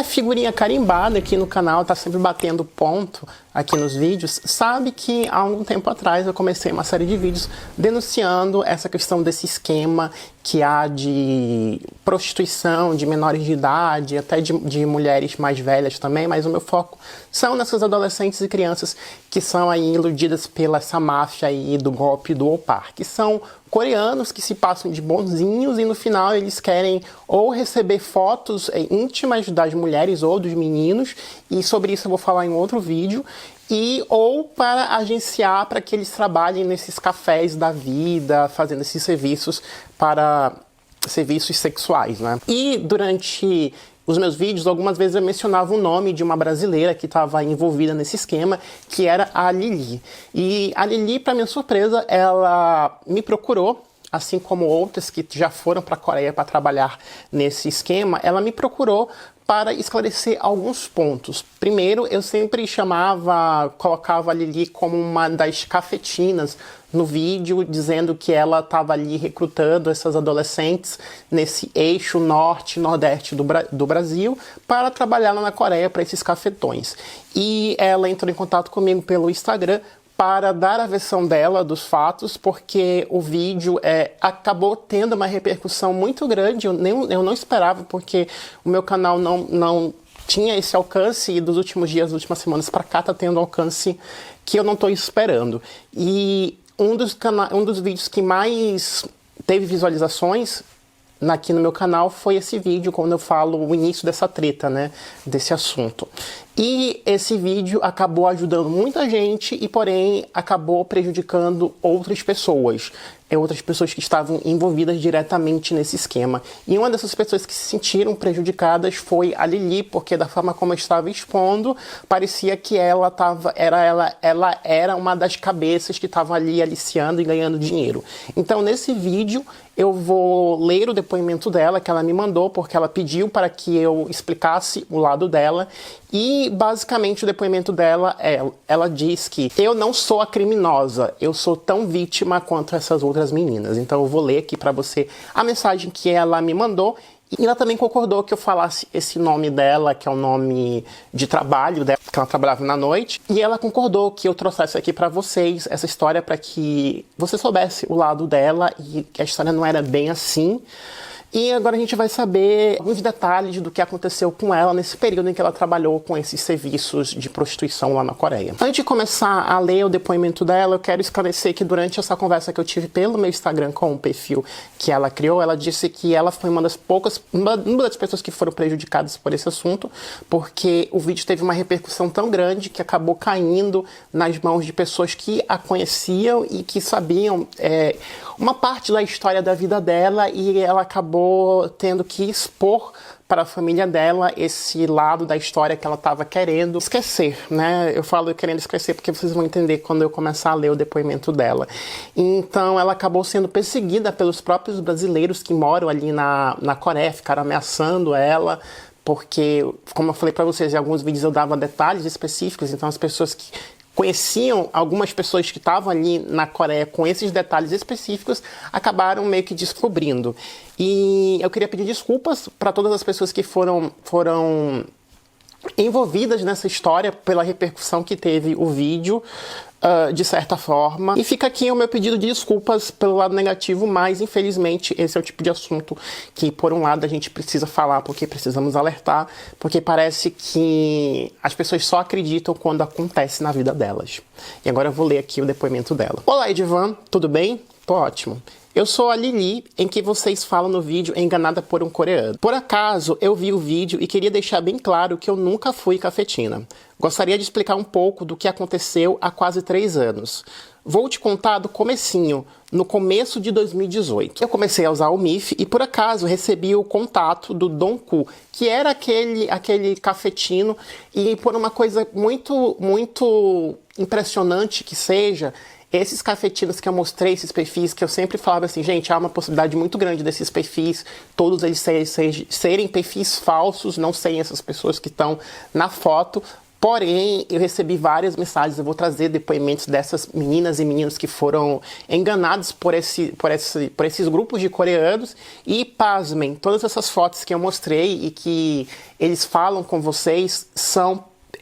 é figurinha carimbada aqui no canal, tá sempre batendo ponto aqui nos vídeos, sabe que há algum tempo atrás eu comecei uma série de vídeos denunciando essa questão desse esquema que há de prostituição de menores de idade, até de mulheres mais velhas também, mas o meu foco são nessas adolescentes e crianças que são aí iludidas pela essa máfia aí do golpe do Opar, que são coreanos que se passam de bonzinhos e no final eles querem ou receber fotos íntimas das mulheres ou dos meninos, e sobre isso eu vou falar em outro vídeo, ou para agenciar para que eles trabalhem nesses cafés da vida, fazendo esses serviços para serviços sexuais, né? E durante os meus vídeos, algumas vezes eu mencionava o nome de uma brasileira que estava envolvida nesse esquema, que era a Lili. E a Lili, para minha surpresa, ela me procurou, assim como outras que já foram para a Coreia para trabalhar nesse esquema, ela me procurou para esclarecer alguns pontos. Primeiro, eu sempre colocava a Lili como uma das cafetinas no vídeo, dizendo que ela estava ali recrutando essas adolescentes nesse eixo norte e nordeste do Brasil para trabalhar lá na Coreia para esses cafetões. E ela entrou em contato comigo pelo Instagram para dar a versão dela dos fatos, porque o vídeo acabou tendo uma repercussão muito grande. Eu não esperava, porque o meu canal não tinha esse alcance, e dos últimos dias, das últimas semanas para cá, tá tendo um alcance que eu não estou esperando. E um dos vídeos que mais teve visualizações aqui no meu canal foi esse vídeo, quando eu falo o início dessa treta, né, desse assunto. E esse vídeo acabou ajudando muita gente e, porém, acabou prejudicando outras pessoas que estavam envolvidas diretamente nesse esquema. E uma dessas pessoas que se sentiram prejudicadas foi a Lili, porque da forma como eu estava expondo, parecia que ela era uma das cabeças que estava ali aliciando e ganhando dinheiro. Então, nesse vídeo, eu vou ler o depoimento dela, que ela me mandou, porque ela pediu para que eu explicasse o lado dela. E, basicamente, o depoimento dela ela diz que eu não sou a criminosa, eu sou tão vítima quanto essas outras meninas. Então eu vou ler aqui para você a mensagem que ela me mandou. E ela também concordou que eu falasse esse nome dela, que é o nome de trabalho dela, que ela trabalhava na noite. E ela concordou que eu trouxesse aqui para vocês essa história para que você soubesse o lado dela e que a história não era bem assim. E agora a gente vai saber alguns detalhes do que aconteceu com ela nesse período em que ela trabalhou com esses serviços de prostituição lá na Coreia. Antes de começar a ler o depoimento dela, eu quero esclarecer que durante essa conversa que eu tive pelo meu Instagram com o perfil que ela criou, ela disse que ela foi uma das pessoas que foram prejudicadas por esse assunto, porque o vídeo teve uma repercussão tão grande que acabou caindo nas mãos de pessoas que a conheciam e que sabiam uma parte da história da vida dela, e ela acabou tendo que expor para a família dela esse lado da história que ela estava querendo esquecer, né? Eu falo querendo esquecer porque vocês vão entender quando eu começar a ler o depoimento dela. Então ela acabou sendo perseguida pelos próprios brasileiros que moram ali na Coreia, ficaram ameaçando ela, porque, como eu falei para vocês, em alguns vídeos eu dava detalhes específicos, então as pessoas que conheciam algumas pessoas que estavam ali na Coreia com esses detalhes específicos, acabaram meio que descobrindo. E eu queria pedir desculpas para todas as pessoas que foram envolvidas nessa história pela repercussão que teve o vídeo, de certa forma. E fica aqui o meu pedido de desculpas pelo lado negativo, mas infelizmente esse é o tipo de assunto que, por um lado, a gente precisa falar porque precisamos alertar, porque parece que as pessoas só acreditam quando acontece na vida delas. E agora eu vou ler aqui o depoimento dela. Olá, Edivan, tudo bem? Tô ótimo. Eu sou a Lili, em que vocês falam no vídeo enganada por um coreano. Por acaso, eu vi o vídeo e queria deixar bem claro que eu nunca fui cafetina. Gostaria de explicar um pouco do que aconteceu há quase 3 anos. Vou te contar do comecinho, no começo de 2018. Eu comecei a usar o MIF e, por acaso, recebi o contato do Donku, que era aquele cafetino, e por uma coisa muito, muito impressionante que seja, esses cafetinos que eu mostrei, esses perfis, que eu sempre falava assim, gente, há uma possibilidade muito grande desses perfis, todos eles serem perfis falsos, não serem essas pessoas que estão na foto. Porém, eu recebi várias mensagens, eu vou trazer depoimentos dessas meninas e meninos que foram enganados por esses grupos de coreanos. E, pasmem, todas essas fotos que eu mostrei e que eles falam com vocês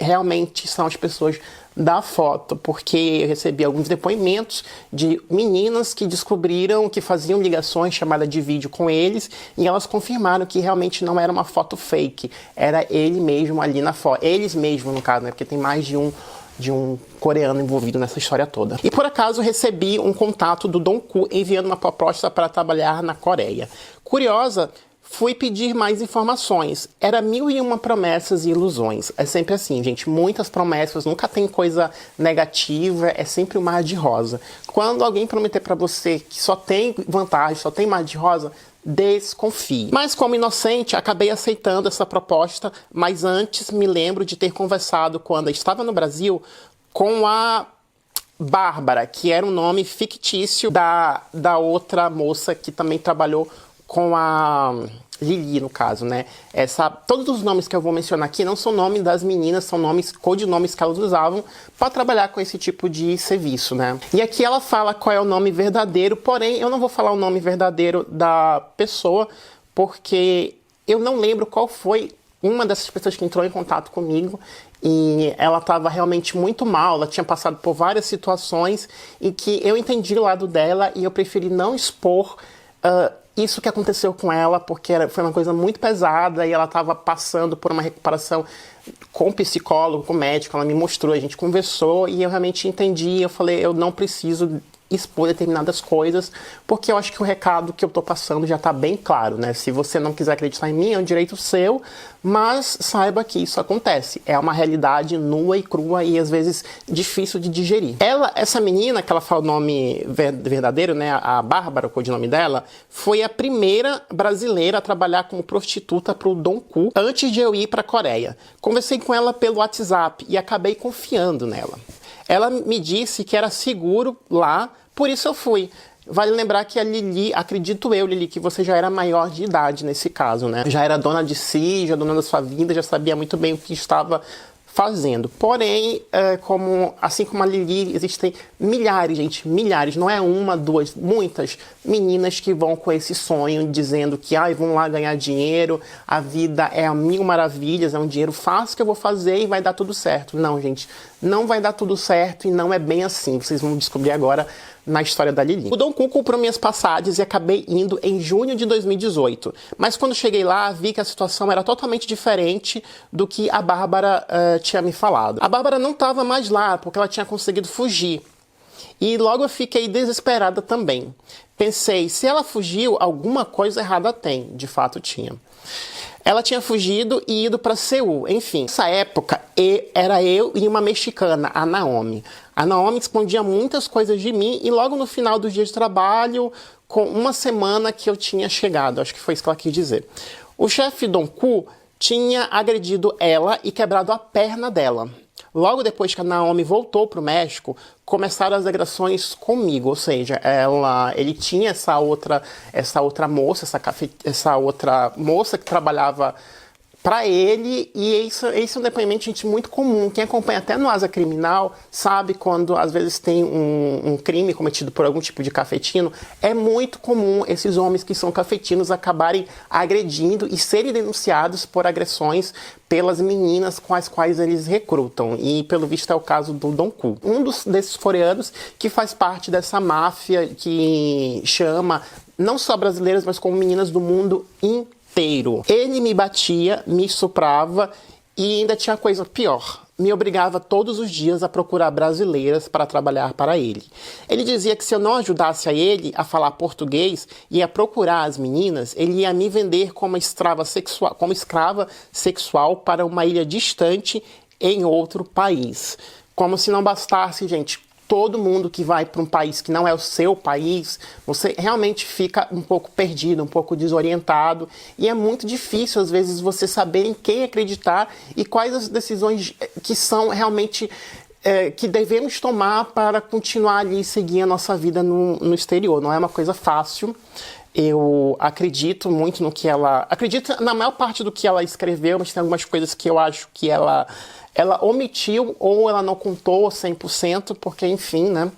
realmente são as pessoas da foto, porque eu recebi alguns depoimentos de meninas que descobriram que faziam ligações, chamada de vídeo com eles, e elas confirmaram que realmente não era uma foto fake, era ele mesmo ali na foto, eles mesmos no caso, né, porque tem mais de um coreano envolvido nessa história toda. E por acaso recebi um contato do Dongku enviando uma proposta para trabalhar na Coreia. Curiosa, fui pedir mais informações. Era 1001 promessas e ilusões. É sempre assim, gente. Muitas promessas, nunca tem coisa negativa, é sempre um mar de rosa. Quando alguém prometer pra você que só tem vantagem, só tem mar de rosa, desconfie. Mas como inocente, acabei aceitando essa proposta, mas antes me lembro de ter conversado quando eu estava no Brasil com a Bárbara, que era um nome fictício da outra moça que também trabalhou com a Lili, no caso, né? Todos os nomes que eu vou mencionar aqui não são nomes das meninas, são codinomes que elas usavam para trabalhar com esse tipo de serviço, né? E aqui ela fala qual é o nome verdadeiro, porém eu não vou falar o nome verdadeiro da pessoa, porque eu não lembro qual foi uma dessas pessoas que entrou em contato comigo, e ela estava realmente muito mal, ela tinha passado por várias situações em que eu entendi o lado dela e eu preferi não expor isso que aconteceu com ela, porque foi uma coisa muito pesada e ela estava passando por uma recuperação com o psicólogo, com o médico, ela me mostrou, a gente conversou e eu realmente entendi, eu falei, eu não preciso expor determinadas coisas, porque eu acho que o recado que eu tô passando já tá bem claro, né? Se você não quiser acreditar em mim, é um direito seu, mas saiba que isso acontece. É uma realidade nua e crua e às vezes difícil de digerir. Essa menina, que ela fala o nome verdadeiro, né? A Bárbara, o codinome dela, foi a primeira brasileira a trabalhar como prostituta pro Dongku antes de eu ir pra Coreia. Conversei com ela pelo WhatsApp e acabei confiando nela. Ela me disse que era seguro lá, por isso eu fui. Vale lembrar que a Lili, acredito eu, Lili, que você já era maior de idade nesse caso, né? Já era dona de si, já dona da sua vida, já sabia muito bem o que estava fazendo. Porém, assim como a Lili, existem milhares, gente, milhares, não é uma, duas, muitas meninas que vão com esse sonho dizendo que vão lá ganhar dinheiro, a vida é a mil maravilhas, é um dinheiro fácil que eu vou fazer e vai dar tudo certo. Não, gente, não vai dar tudo certo e não é bem assim. Vocês vão descobrir agora na história da Lili. O Dongku comprou minhas passagens e acabei indo em junho de 2018. Mas quando cheguei lá, vi que a situação era totalmente diferente do que a Bárbara tinha me falado. A Bárbara não estava mais lá, porque ela tinha conseguido fugir. E logo eu fiquei desesperada também. Pensei, se ela fugiu, alguma coisa errada tem. De fato tinha. Ela tinha fugido e ido para Seul. Enfim, nessa época era eu e uma mexicana, a Naomi. A Naomi escondia muitas coisas de mim e logo no final do dia de trabalho, com uma semana que eu tinha chegado, acho que foi isso que ela quis dizer, o chefe Dongku tinha agredido ela e quebrado a perna dela. Logo depois que a Naomi voltou para o México, começaram as agressões comigo, ou seja, ele tinha essa outra moça, essa outra moça que trabalhava para ele, e isso é um depoimento, gente, muito comum. Quem acompanha até no Asa Criminal sabe quando às vezes tem um crime cometido por algum tipo de cafetino, é muito comum esses homens que são cafetinos acabarem agredindo e serem denunciados por agressões pelas meninas com as quais eles recrutam. E pelo visto é o caso do Dongku, desses coreanos que faz parte dessa máfia que chama não só brasileiras, mas como meninas do mundo inteiro. Ele me batia, me estuprava e ainda tinha coisa pior. Me obrigava todos os dias a procurar brasileiras para trabalhar para ele. Ele dizia que se eu não ajudasse a ele a falar português e a procurar as meninas, ele ia me vender como escrava sexual para uma ilha distante em outro país. Como se não bastasse, gente, todo mundo que vai para um país que não é o seu país, você realmente fica um pouco perdido, um pouco desorientado, e é muito difícil às vezes você saber em quem acreditar e quais as decisões que são realmente que devemos tomar para continuar ali e seguir a nossa vida no exterior. Não é uma coisa fácil. Eu acredito muito no que ela... Acredito na maior parte do que ela escreveu, mas tem algumas coisas que eu acho que ela omitiu ou ela não contou 100%, porque, enfim, né?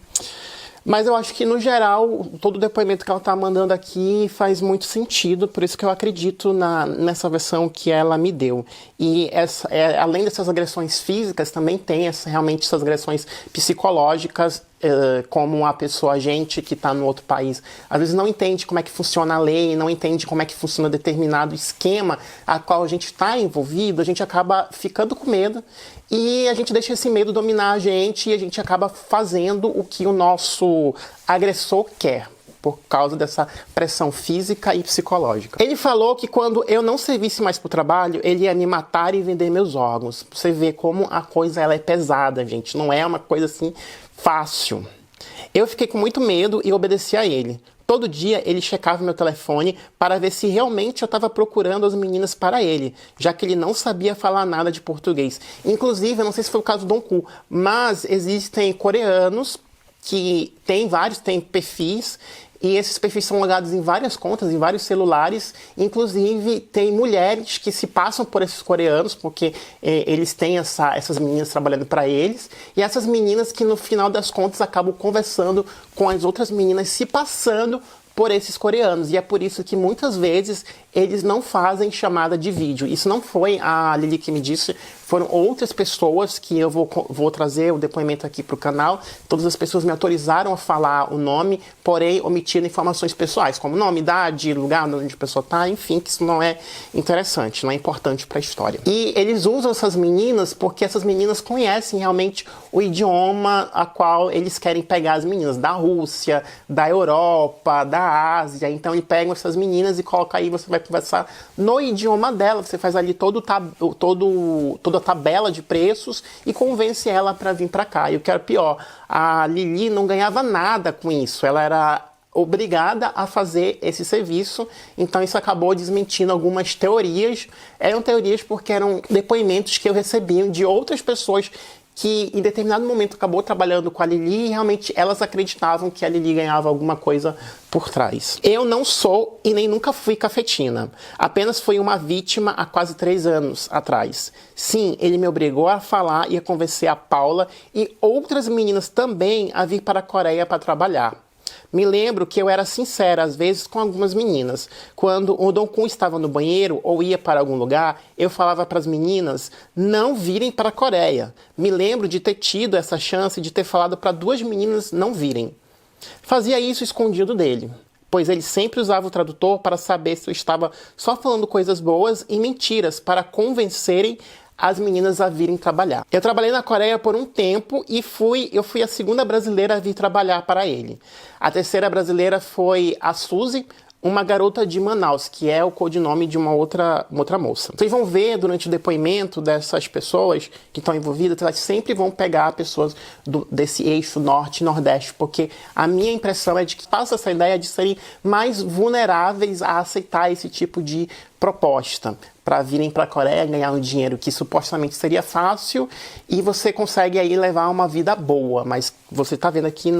Mas eu acho que, no geral, todo o depoimento que ela está mandando aqui faz muito sentido, por isso que eu acredito nessa versão que ela me deu. E além dessas agressões físicas, também tem realmente essas agressões psicológicas, como a pessoa, a gente que está no outro país, às vezes não entende como é que funciona a lei, não entende como é que funciona determinado esquema a qual a gente está envolvido, a gente acaba ficando com medo e a gente deixa esse medo dominar a gente e a gente acaba fazendo o que o nosso agressor quer, por causa dessa pressão física e psicológica. Ele falou que quando eu não servisse mais pro trabalho, ele ia me matar e vender meus órgãos. Você vê como a coisa ela é pesada, gente. Não é uma coisa assim fácil. Eu fiquei com muito medo e obedeci a ele. Todo dia ele checava meu telefone para ver se realmente eu estava procurando as meninas para ele, já que ele não sabia falar nada de português. Inclusive, eu não sei se foi o caso do Donku, mas existem coreanos que tem perfis, e esses perfis são logados em várias contas, em vários celulares. Inclusive, tem mulheres que se passam por esses coreanos, porque eles têm essas meninas trabalhando para eles. E essas meninas que, no final das contas, acabam conversando com as outras meninas, se passando por esses coreanos. E é por isso que, muitas vezes, eles não fazem chamada de vídeo. Isso não foi a Lili que me disse, foram outras pessoas que eu vou trazer o depoimento aqui para o canal. Todas as pessoas me autorizaram a falar o nome, porém omitindo informações pessoais, como nome, idade, lugar onde a pessoa está, enfim, que isso não é interessante, não é importante para a história. E eles usam essas meninas porque essas meninas conhecem realmente o idioma a qual eles querem pegar as meninas, da Rússia, da Europa, da Ásia. Então eles pegam essas meninas e colocam aí, você vai conversar no idioma dela, você faz ali toda a tabela de preços e convence ela para vir para cá. E o que era pior, a Lili não ganhava nada com isso, ela era obrigada a fazer esse serviço, então isso acabou desmentindo algumas teorias. Eram teorias porque eram depoimentos que eu recebi de outras pessoas que em determinado momento acabou trabalhando com a Lili e realmente elas acreditavam que a Lili ganhava alguma coisa por trás. Eu não sou e nem nunca fui cafetina. Apenas fui uma vítima há quase 3 anos atrás. Sim, ele me obrigou a falar e a convencer a Paula e outras meninas também a vir para a Coreia para trabalhar. Me lembro que eu era sincera, às vezes, com algumas meninas. Quando o Donku estava no banheiro ou ia para algum lugar, eu falava para as meninas não virem para a Coreia. Me lembro de ter tido essa chance de ter falado para 2 meninas não virem. Fazia isso escondido dele, pois ele sempre usava o tradutor para saber se eu estava só falando coisas boas e mentiras para convencerem as meninas a virem trabalhar. Eu trabalhei na Coreia por um tempo e eu fui a 2ª brasileira a vir trabalhar para ele. A 3ª brasileira foi a Suzy, uma garota de Manaus, que é o codinome de uma outra moça. Vocês vão ver durante o depoimento dessas pessoas que estão envolvidas, elas sempre vão pegar pessoas desse eixo norte e nordeste, porque a minha impressão é de que passa essa ideia de serem mais vulneráveis a aceitar esse tipo de proposta, para virem para a Coreia ganhar um dinheiro que supostamente seria fácil e você consegue aí levar uma vida boa, mas você está vendo aqui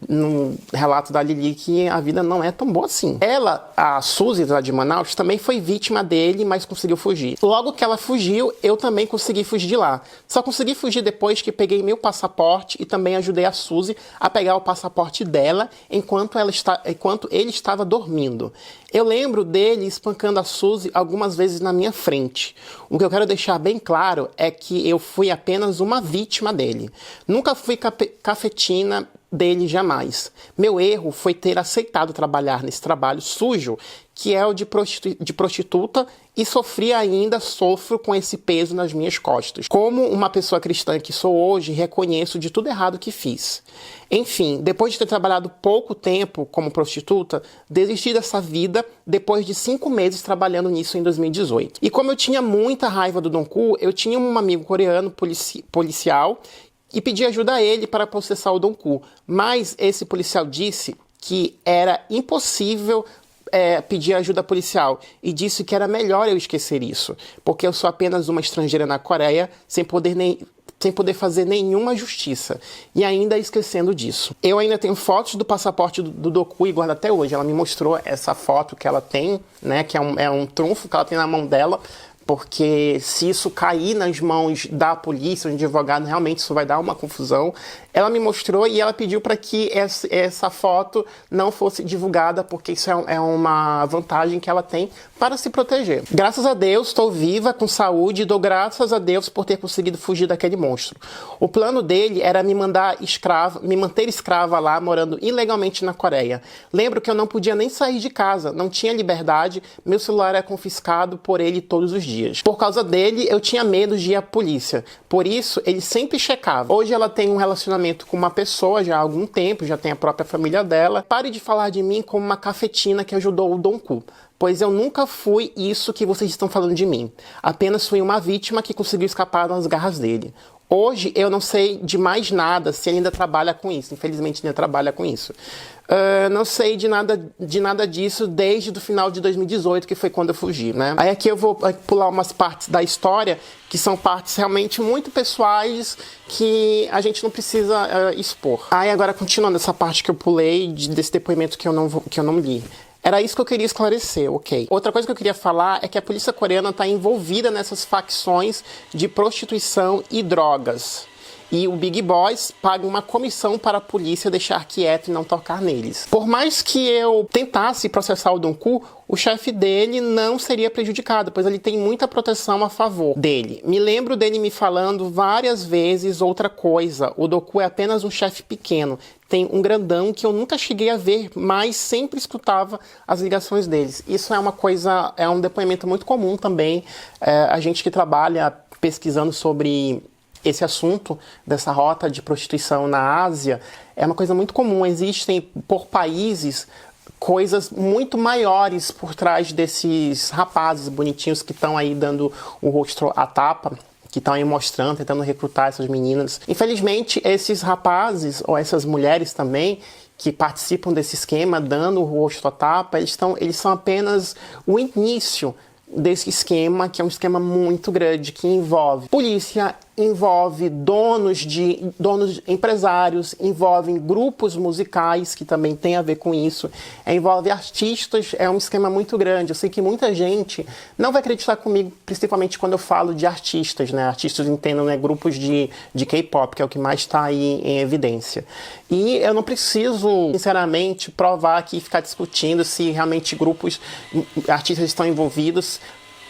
no relato da Lili que a vida não é tão boa assim. Ela, a Suzy lá de Manaus, também foi vítima dele, mas conseguiu fugir. Logo que ela fugiu, eu também consegui fugir de lá. Só consegui fugir depois que peguei meu passaporte e também ajudei a Suzy a pegar o passaporte dela enquanto ele estava dormindo. Eu lembro dele espancando a Suzy algumas vezes na minha frente. O que eu quero deixar bem claro é que eu fui apenas uma vítima dele. Nunca fui cafetina dele, jamais. Meu erro foi ter aceitado trabalhar nesse trabalho sujo, que é o de prostituta, e sofro com esse peso nas minhas costas. Como uma pessoa cristã que sou hoje, reconheço de tudo errado que fiz. Enfim, depois de ter trabalhado pouco tempo como prostituta, desisti dessa vida depois de 5 meses trabalhando nisso em 2018. E como eu tinha muita raiva do Donku, eu tinha um amigo coreano policial e pedi ajuda a ele para processar o Donku. Mas esse policial disse que era impossível pedir ajuda policial e disse que era melhor eu esquecer isso, porque eu sou apenas uma estrangeira na Coreia sem poder sem poder fazer nenhuma justiça. E ainda esquecendo disso. Eu ainda tenho fotos do passaporte do Doku e guardo até hoje. Ela me mostrou essa foto que ela tem, né, que é um trunfo que ela tem na mão dela, porque se isso cair nas mãos da polícia, do advogado, realmente isso vai dar uma confusão. Ela me mostrou e ela pediu para que essa foto não fosse divulgada, porque isso é uma vantagem que ela tem para se proteger. Graças a Deus, estou viva, com saúde, e dou graças a Deus por ter conseguido fugir daquele monstro. O plano dele era me manter escrava lá, morando ilegalmente na Coreia. Lembro que eu não podia nem sair de casa, não tinha liberdade, meu celular era confiscado por ele todos os dias. Por causa dele, eu tinha medo de ir à polícia. Por isso, ele sempre checava. Hoje ela tem um relacionamento com uma pessoa já há algum tempo, já tem a própria família dela. Pare de falar de mim como uma cafetina que ajudou o Doku, pois eu nunca fui isso que vocês estão falando de mim. Apenas fui uma vítima que conseguiu escapar das garras dele. Hoje eu não sei de mais nada se ele ainda trabalha com isso. Infelizmente ainda trabalha com isso. Não sei de nada disso desde o final de 2018, que foi quando eu fugi, né? Aí aqui eu vou pular umas partes da história, que são partes realmente muito pessoais, que a gente não precisa expor. Aí agora, continuando essa parte que eu pulei, desse depoimento que eu não li. Era isso que eu queria esclarecer, ok. Outra coisa que eu queria falar é que a polícia coreana está envolvida nessas facções de prostituição e drogas. E o Big Boss paga uma comissão para a polícia deixar quieto e não tocar neles. Por mais que eu tentasse processar o Doku, o chefe dele não seria prejudicado, pois ele tem muita proteção a favor dele. Me lembro dele me falando várias vezes outra coisa. O Doku é apenas um chefe pequeno. Tem um grandão que eu nunca cheguei a ver, mas sempre escutava as ligações deles. Isso é um depoimento muito comum também. A gente que trabalha pesquisando sobre esse assunto dessa rota de prostituição na Ásia é uma coisa muito comum. Existem, por países, coisas muito maiores por trás desses rapazes bonitinhos que estão aí dando o rosto à tapa, que estão aí mostrando, tentando recrutar essas meninas. Infelizmente, esses rapazes, ou essas mulheres também, que participam desse esquema, dando o rosto à tapa, eles são apenas o início desse esquema, que é um esquema muito grande, que envolve polícia, envolve donos empresários, envolve grupos musicais, que também tem a ver com isso, envolve artistas, é um esquema muito grande. Eu sei que muita gente não vai acreditar comigo, principalmente quando eu falo de artistas, né? Artistas, entendam, né? Grupos de K-pop, que é o que mais está aí em evidência. E eu não preciso, sinceramente, provar aqui e ficar discutindo se realmente artistas estão envolvidos,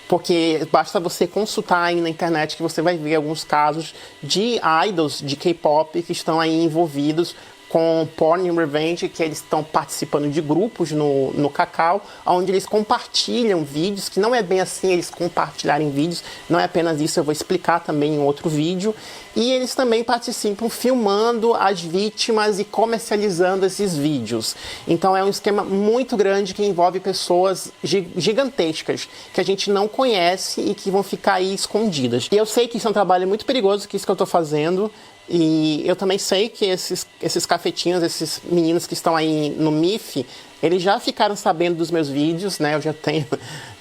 porque basta você consultar aí na internet que você vai ver alguns casos de idols de K-pop que estão aí envolvidos com Porn and Revenge, que eles estão participando de grupos no Kakao, onde eles compartilham vídeos, que não é bem assim eles compartilharem vídeos, não é apenas isso, eu vou explicar também em outro vídeo. E eles também participam filmando as vítimas e comercializando esses vídeos. Então é um esquema muito grande que envolve pessoas gigantescas que a gente não conhece e que vão ficar aí escondidas. E eu sei que isso é um trabalho muito perigoso, que é isso que eu estou fazendo. E eu também sei que esses cafetinhos, esses meninos que estão aí no MIF, eles já ficaram sabendo dos meus vídeos, né? Eu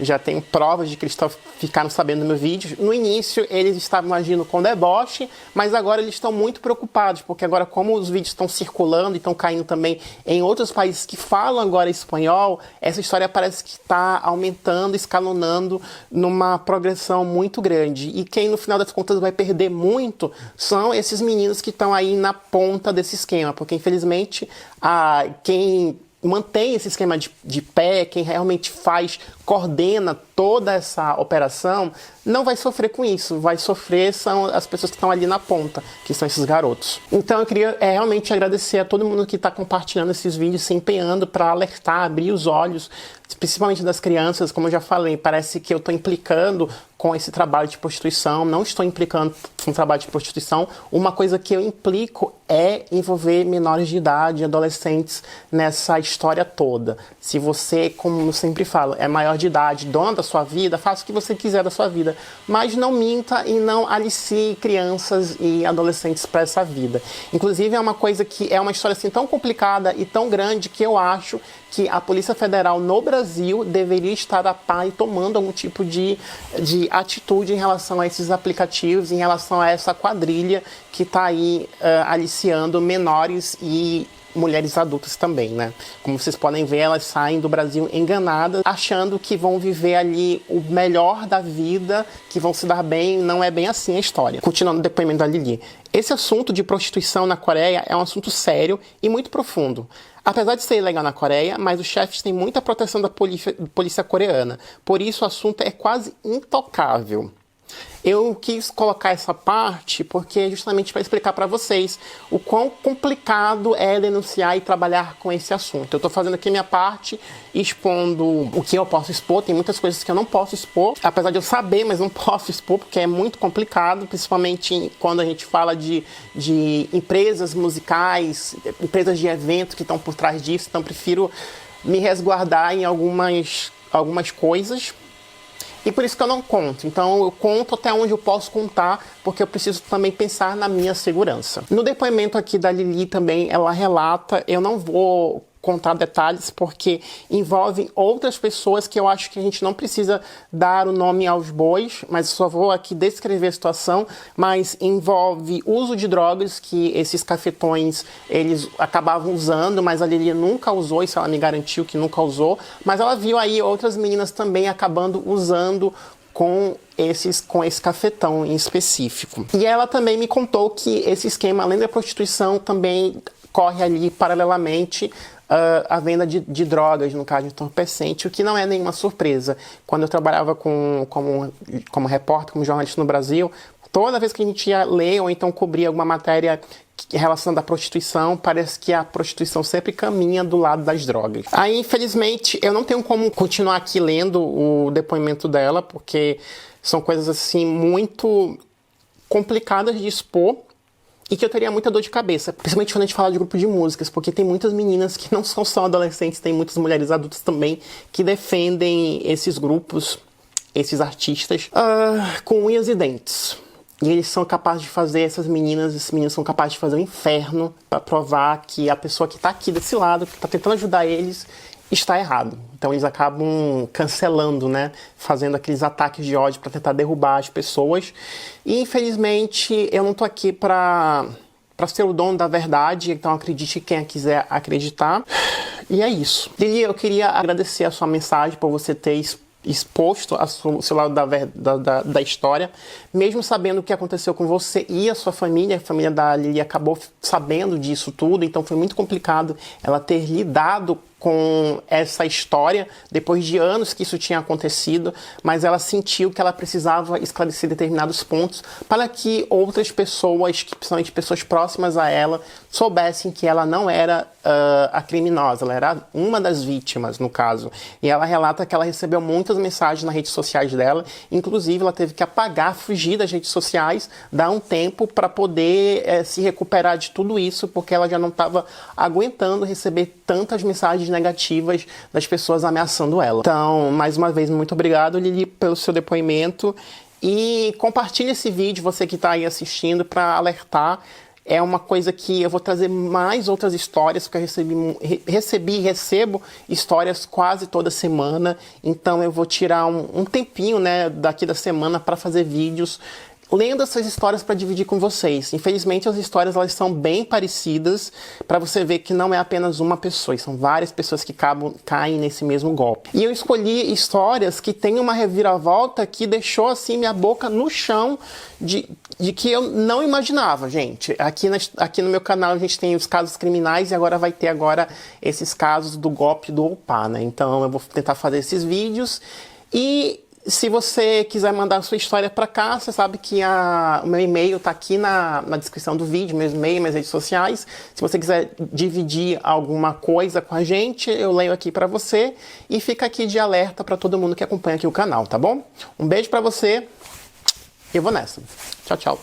já tenho provas de que eles ficaram sabendo dos meus vídeos. No início, eles estavam agindo com deboche, mas agora eles estão muito preocupados, porque agora, como os vídeos estão circulando e estão caindo também em outros países que falam agora espanhol, essa história parece que está aumentando, escalonando numa progressão muito grande. E quem, no final das contas, vai perder muito são esses meninos que estão aí na ponta desse esquema, porque, infelizmente, quem mantém esse esquema de pé, quem realmente coordena toda essa operação, não vai sofrer com isso. Vai sofrer são as pessoas que estão ali na ponta, que são esses garotos. Então eu queria realmente agradecer a todo mundo que está compartilhando esses vídeos, se empenhando para alertar, abrir os olhos, principalmente das crianças. Como eu já falei, parece que eu estou implicando com esse trabalho de prostituição. Não estou implicando com o trabalho de prostituição. Uma coisa que eu implico é envolver menores de idade, adolescentes nessa história toda. Se você, como eu sempre falo, é maior de idade, dono da sua vida, faça o que você quiser da sua vida, mas não minta e não alicie crianças e adolescentes para essa vida. Inclusive é uma coisa que é uma história assim tão complicada e tão grande que eu acho que a Polícia Federal no Brasil deveria estar a par e tomando algum tipo de atitude em relação a esses aplicativos, em relação a essa quadrilha que está aí aliciando menores e mulheres adultas também, né? Como vocês podem ver, elas saem do Brasil enganadas, achando que vão viver ali o melhor da vida, que vão se dar bem. Não é bem assim a história. Continuando o depoimento da Lili. Esse assunto de prostituição na Coreia é um assunto sério e muito profundo. Apesar de ser ilegal na Coreia, mas os chefes têm muita proteção da polícia coreana. Por isso o assunto é quase intocável. Eu quis colocar essa parte porque justamente para explicar para vocês o quão complicado é denunciar e trabalhar com esse assunto. Eu estou fazendo aqui minha parte, expondo o que eu posso expor. Tem muitas coisas que eu não posso expor, apesar de eu saber, mas não posso expor porque é muito complicado, principalmente quando a gente fala de empresas musicais, empresas de eventos que estão por trás disso. Então prefiro me resguardar em algumas coisas. E por isso que eu não conto. Então eu conto até onde eu posso contar, porque eu preciso também pensar na minha segurança. No depoimento aqui da Lili também, ela relata, eu não vou contar detalhes porque envolvem outras pessoas que eu acho que a gente não precisa dar o nome aos bois, mas só vou aqui descrever a situação. Mas envolve uso de drogas que esses cafetões eles acabavam usando, mas a Lili nunca usou, isso ela me garantiu que nunca usou, mas ela viu aí outras meninas também acabando usando com esse cafetão em específico. E ela também me contou que esse esquema, além da prostituição, também corre ali paralelamente a venda de drogas, no caso de entorpecente, o que não é nenhuma surpresa. Quando eu trabalhava como repórter, como jornalista no Brasil, toda vez que a gente ia ler ou então cobrir alguma matéria relacionada à prostituição, parece que a prostituição sempre caminha do lado das drogas. Aí, infelizmente, eu não tenho como continuar aqui lendo o depoimento dela, porque são coisas assim muito complicadas de expor, e que eu teria muita dor de cabeça, principalmente quando a gente fala de grupo de músicas, porque tem muitas meninas que não são só adolescentes, tem muitas mulheres adultas também que defendem esses grupos, esses artistas, com unhas e dentes. E eles são capazes de fazer, esses meninos são capazes de fazer um inferno para provar que a pessoa que está aqui desse lado, que está tentando ajudar eles, está errado. Então eles acabam cancelando, né? Fazendo aqueles ataques de ódio para tentar derrubar as pessoas. E infelizmente eu não tô aqui para ser o dono da verdade, então acredite quem quiser acreditar. E é isso. Lili, eu queria agradecer a sua mensagem por você ter exposto o seu lado da história, mesmo sabendo o que aconteceu com você e a sua família. A família da Lili acabou sabendo disso tudo, então foi muito complicado ela ter lidado com essa história depois de anos que isso tinha acontecido, mas ela sentiu que ela precisava esclarecer determinados pontos para que outras pessoas, principalmente pessoas próximas a ela, soubessem que ela não era a criminosa, ela era uma das vítimas, no caso. E ela relata que ela recebeu muitas mensagens nas redes sociais dela, inclusive ela teve que apagar, fugir das redes sociais, dar um tempo para poder se recuperar de tudo isso, porque ela já não estava aguentando receber tantas mensagens negativas das pessoas ameaçando ela. Então, mais uma vez, muito obrigado, Lili, pelo seu depoimento. E compartilhe esse vídeo, você que está aí assistindo, para alertar. É uma coisa que eu vou trazer mais outras histórias, porque eu recebo histórias quase toda semana. Então eu vou tirar um tempinho, né, daqui da semana para fazer vídeos lendo essas histórias para dividir com vocês. Infelizmente as histórias elas são bem parecidas, para você ver que não é apenas uma pessoa, são várias pessoas que caem nesse mesmo golpe. E eu escolhi histórias que têm uma reviravolta que deixou assim minha boca no chão, de que eu não imaginava, gente. Aqui no meu canal a gente tem os casos criminais e agora vai ter esses casos do golpe do OPA, né? Então eu vou tentar fazer esses vídeos. E se você quiser mandar a sua história para cá, você sabe que o meu e-mail está aqui na descrição do vídeo, meu e-mail, minhas redes sociais. Se você quiser dividir alguma coisa com a gente, eu leio aqui para você. E fica aqui de alerta para todo mundo que acompanha aqui o canal, tá bom? Um beijo para você e eu vou nessa. Tchau, tchau.